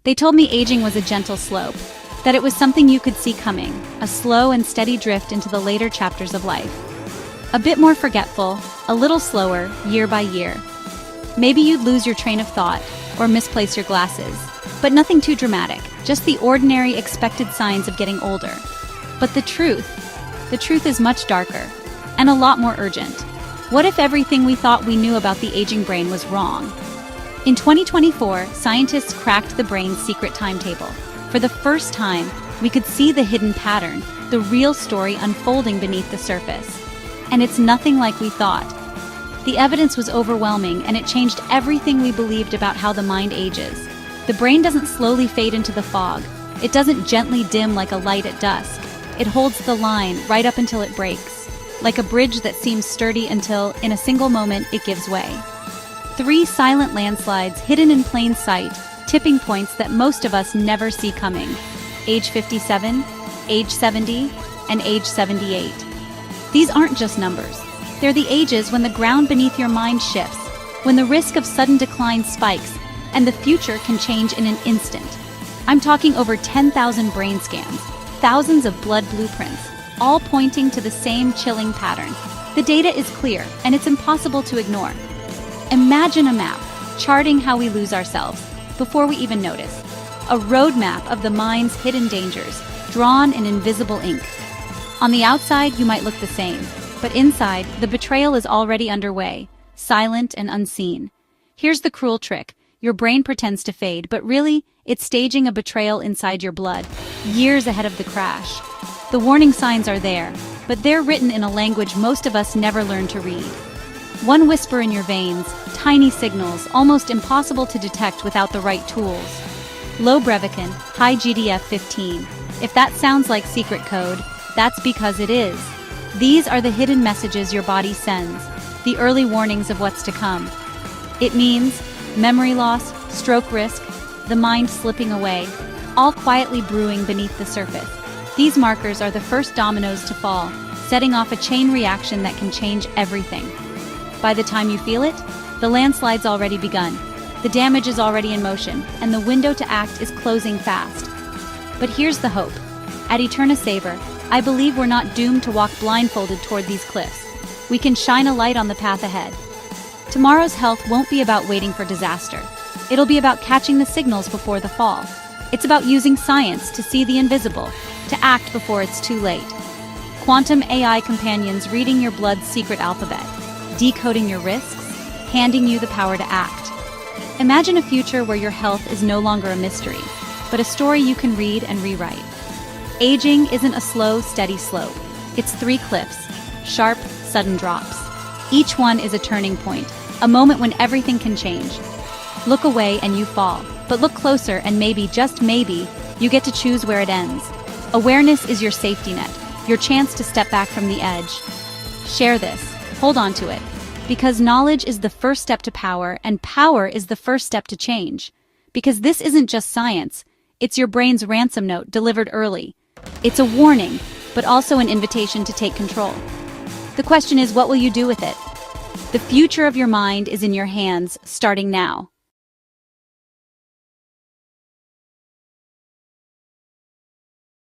They told me aging was a gentle slope, that it was something you could see coming, a slow and steady drift into the later chapters of life. A bit more forgetful, a little slower, year by year. Maybe you'd lose your train of thought, or misplace your glasses. But nothing too dramatic, just the ordinary expected signs of getting older. But the truth is much darker, and a lot more urgent. What if everything we thought we knew about the aging brain was wrong? In 2024, scientists cracked the brain's secret timetable. For the first time, we could see the hidden pattern, the real story unfolding beneath the surface. And it's nothing like we thought. The evidence was overwhelming, and it changed everything we believed about how the mind ages. The brain doesn't slowly fade into the fog. It doesn't gently dim like a light at dusk. It holds the line right up until it breaks, like a bridge that seems sturdy until, in a single moment, it gives way. 3 silent landslides hidden in plain sight, tipping points that most of us never see coming. Age 57, age 70, and age 78. These aren't just numbers. They're the ages when the ground beneath your mind shifts, when the risk of sudden decline spikes, and the future can change in an instant. I'm talking over 10,000 brain scans, thousands of blood blueprints, all pointing to the same chilling pattern. The data is clear, and it's impossible to ignore. Imagine a map, charting how we lose ourselves, before we even notice. A roadmap of the mind's hidden dangers, drawn in invisible ink. On the outside, you might look the same, but inside, the betrayal is already underway, silent and unseen. Here's the cruel trick. Your brain pretends to fade, but really, it's staging a betrayal inside your blood, years ahead of the crash. The warning signs are there, but they're written in a language most of us never learn to read. One whisper in your veins, tiny signals, almost impossible to detect without the right tools. Low brevican, high GDF15. If that sounds like secret code, that's because it is. These are the hidden messages your body sends, the early warnings of what's to come. It means memory loss, stroke risk, the mind slipping away, all quietly brewing beneath the surface. These markers are the first dominoes to fall, setting off a chain reaction that can change everything. By the time you feel it, the landslide's already begun, the damage is already in motion, and the window to act is closing fast. But here's the hope. At EternaSavor, I believe we're not doomed to walk blindfolded toward these cliffs. We can shine a light on the path ahead. Tomorrow's health won't be about waiting for disaster. It'll be about catching the signals before the fall. It's about using science to see the invisible, to act before it's too late. Quantum AI companions reading your blood's secret alphabet, decoding your risks, handing you the power to act. Imagine a future where your health is no longer a mystery, but a story you can read and rewrite. Aging isn't a slow, steady slope. It's 3 cliffs, sharp, sudden drops. Each one is a turning point, a moment when everything can change. Look away and you fall, but look closer and maybe, just maybe, you get to choose where it ends. Awareness is your safety net, your chance to step back from the edge. Share this, hold on to it, because knowledge is the first step to power, and power is the first step to change. Because this isn't just science, it's your brain's ransom note delivered early. It's a warning, but also an invitation to take control. The question is, what will you do with it? The future of your mind is in your hands, starting now.